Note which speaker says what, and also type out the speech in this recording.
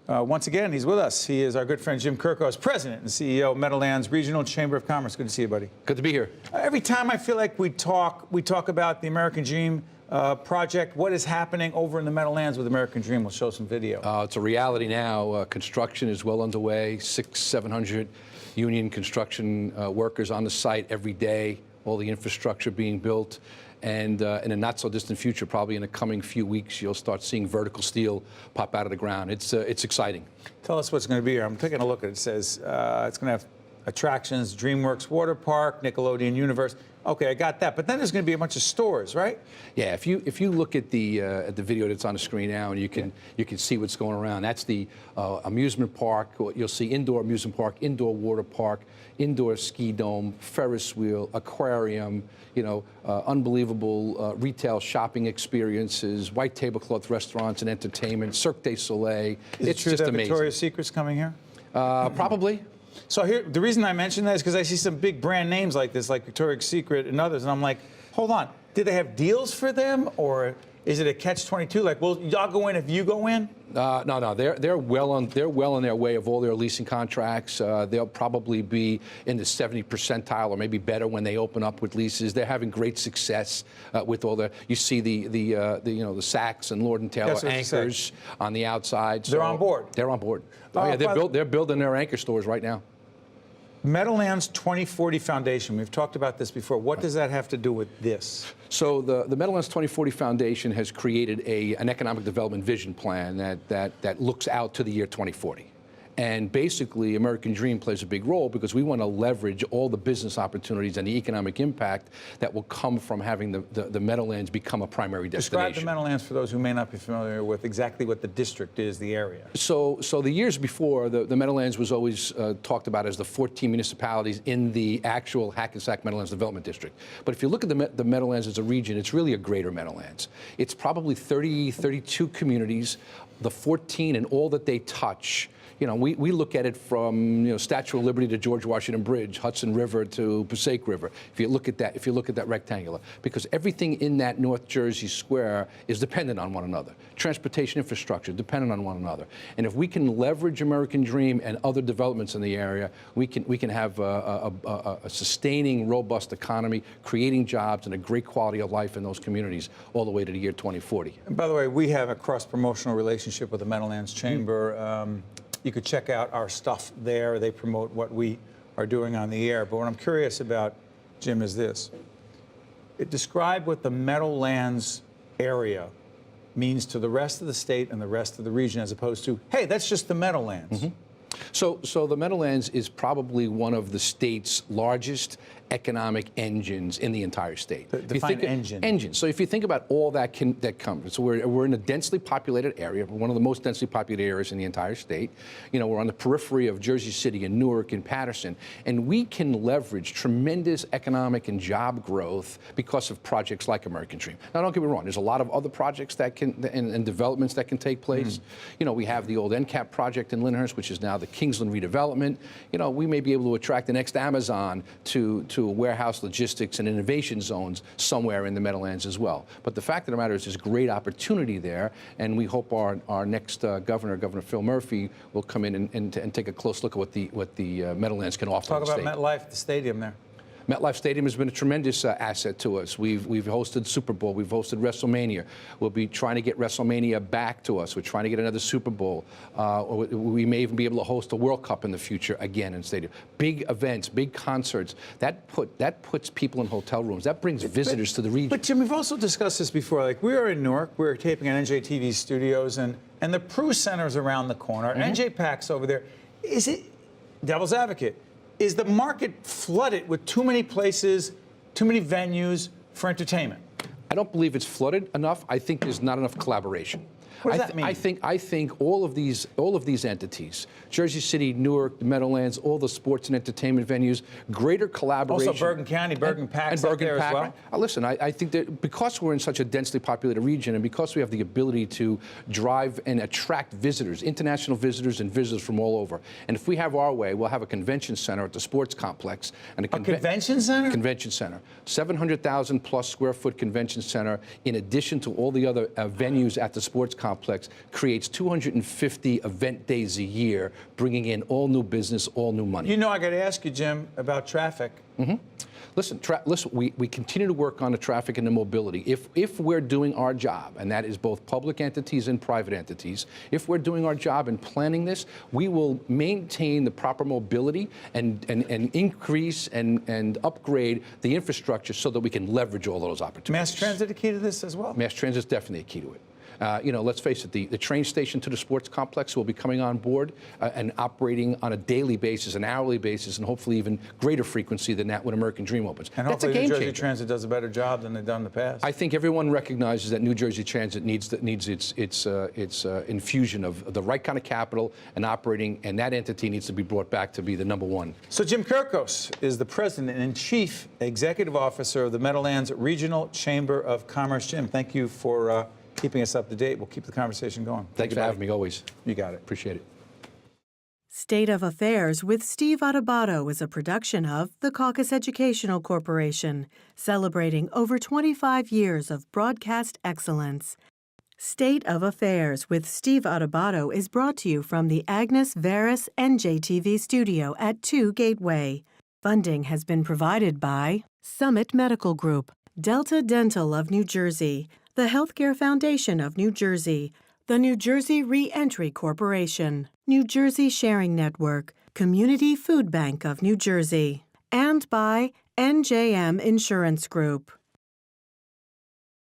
Speaker 1: Once again, he's with us. He is our good friend Jim Kirkos, President and CEO of Meadowlands Regional Chamber of Commerce. Good to see you, buddy.
Speaker 2: Good to be here.
Speaker 1: Every time I feel like we talk about the American Dream project. What is happening over in the Meadowlands with American Dream? We'll show some video.
Speaker 2: It's a reality now. Construction is well underway. 700 union construction workers on the site every day. All the infrastructure being built. And in a not-so-distant future, probably in the coming few weeks, you'll start seeing vertical steel pop out of the ground. It's exciting.
Speaker 1: Tell us what's going to be here. I'm taking a look at it. It says it's going to have attractions, DreamWorks Water Park, Nickelodeon Universe. Okay, I got that. But then there's going to be a bunch of stores, right?
Speaker 2: Yeah. If you look at the video that's on the screen now, and you can see what's going around. That's the amusement park. You'll see indoor amusement park, indoor water park, indoor ski dome, Ferris wheel, aquarium. Unbelievable retail shopping experiences, white tablecloth restaurants and entertainment, Cirque du Soleil.
Speaker 1: It's just amazing. Victoria's Secret's coming here?
Speaker 2: Probably.
Speaker 1: So here, the reason I mention that is because I see some big brand names like this, like Victoria's Secret and others, and I'm like, hold on, did they have deals for them, or is it a catch-22? Like, well, y'all go in if you go in?
Speaker 2: No. They're well on their way of all their leasing contracts. They'll probably be in the 70th percentile or maybe better when they open up with leases. They're having great success with all the. You see the Saks and Lord & Taylor anchors on the outside. So
Speaker 1: they're on board.
Speaker 2: They're on board. Oh yeah, they're building their anchor stores right now.
Speaker 1: Meadowlands 2040 Foundation. We've talked about this before. What does that have to do with this?
Speaker 2: So the Meadowlands 2040 Foundation has created an economic development vision plan that looks out to the year 2040. And basically, American Dream plays a big role because we want to leverage all the business opportunities and the economic impact that will come from having the Meadowlands become a primary destination.
Speaker 1: Describe the Meadowlands for those who may not be familiar with exactly what the district is, the area.
Speaker 2: So the years before, the Meadowlands was always talked about as the 14 municipalities in the actual Hackensack Meadowlands Development District. But if you look at the Meadowlands as a region, it's really a greater Meadowlands. It's probably 32 communities, the 14 and all that they touch. We look at it from Statue of Liberty to George Washington Bridge, Hudson River to Passaic River. If you look at that rectangular, because everything in that North Jersey square is dependent on one another. Transportation infrastructure dependent on one another. And if we can leverage American Dream and other developments in the area, we can have a sustaining, robust economy, creating jobs and a great quality of life in those communities all the way to the year 2040.
Speaker 1: And by the way, we have a cross-promotional relationship with the Meadowlands Chamber. You could check out our stuff there. They promote what we are doing on the air. But what I'm curious about, Jim, is this. Describe what the Meadowlands area means to the rest of the state and the rest of the region, as opposed to, hey, that's just the Meadowlands.
Speaker 2: Mm-hmm. So the Meadowlands is probably one of the state's largest economic engines in the entire state.
Speaker 1: Define engine.
Speaker 2: Engine. So if you think about all that comes, so we're in a densely populated area, one of the most densely populated areas in the entire state. We're on the periphery of Jersey City and Newark and Patterson, and we can leverage tremendous economic and job growth because of projects like American Dream. Now, don't get me wrong. There's a lot of other projects that and developments that can take place. We have the old NCAP project in Lyndhurst, which is now the Kingsland redevelopment. We may be able to attract the next Amazon to warehouse logistics and innovation zones somewhere in the Meadowlands as well. But the fact of the matter is there's great opportunity there, and we hope our next governor, Governor Phil Murphy, will come in and take a close look at what the Meadowlands can offer.
Speaker 1: Talk about MetLife, the stadium there.
Speaker 2: MetLife Stadium has been a tremendous asset to us. We've hosted Super Bowl. We've hosted WrestleMania. We'll be trying to get WrestleMania back to us. We're trying to get another Super Bowl. We may even be able to host a World Cup in the future again in stadium. Big events, big concerts. That puts people in hotel rooms. That brings visitors to the region.
Speaker 1: But Jim, we've also discussed this before. Like, we were in Newark. We were taping at NJTV studios, and the Prue Center's around the corner. NJ Pack's over there. Is it devil's advocate? Is the market flooded with too many places, too many venues for entertainment?
Speaker 2: I don't believe it's flooded enough. I think there's not enough collaboration.
Speaker 1: What does that mean?
Speaker 2: I think all of these entities, Jersey City, Newark, the Meadowlands, all the sports and entertainment venues, greater collaboration.
Speaker 1: Also Bergen County, Bergen Pack's up there as well.
Speaker 2: Listen, I think that because we're in such a densely populated region and because we have the ability to drive and attract visitors, international visitors and visitors from all over, and if we have our way, we'll have a convention center at the sports complex. And a
Speaker 1: convention center?
Speaker 2: Convention center. 700,000 plus square foot convention center in addition to all the other venues at the sports complex. complex creates 250 event days a year, bringing in all new business, all new money.
Speaker 1: You know, I got to ask you, Jim, about traffic.
Speaker 2: Listen, we continue to work on the traffic and the mobility. If we're doing our job, and that is both public entities and private entities, if we're doing our job in planning this, we will maintain the proper mobility and increase and upgrade the infrastructure so that we can leverage all those opportunities.
Speaker 1: Mass transit a key to this as well?
Speaker 2: Mass transit is definitely a key to it. You know, let's face it, the train station to the sports complex will be coming on board and operating on a daily basis, an hourly basis, and hopefully even great frequency than that when American Dream opens.
Speaker 1: And
Speaker 2: that's a
Speaker 1: hopefully
Speaker 2: game
Speaker 1: New Jersey
Speaker 2: changer.
Speaker 1: Transit does a better job than they've done in the past.
Speaker 2: I think everyone recognizes that New Jersey Transit needs its infusion of the right kind of capital and operating, and that entity needs to be brought back to be the #1.
Speaker 1: So Jim Kirkos is the president and chief executive officer of the Meadowlands Regional Chamber of Commerce. Jim, thank you for keeping us up to date. We'll keep the conversation going.
Speaker 2: Thanks for having me, always.
Speaker 1: You got it.
Speaker 2: Appreciate it.
Speaker 3: State of Affairs with Steve Adubato is a production of the CAUCUS Educational Corporation, celebrating over 25 years of broadcast excellence. State of Affairs with Steve Adubato is brought to you from the Agnes Veris NJTV studio at 2 Gateway. Funding has been provided by Summit Medical Group, Delta Dental of New Jersey, the Healthcare Foundation of New Jersey, the New Jersey Re-Entry Corporation, New Jersey Sharing Network, Community Food Bank of New Jersey, and by NJM Insurance Group.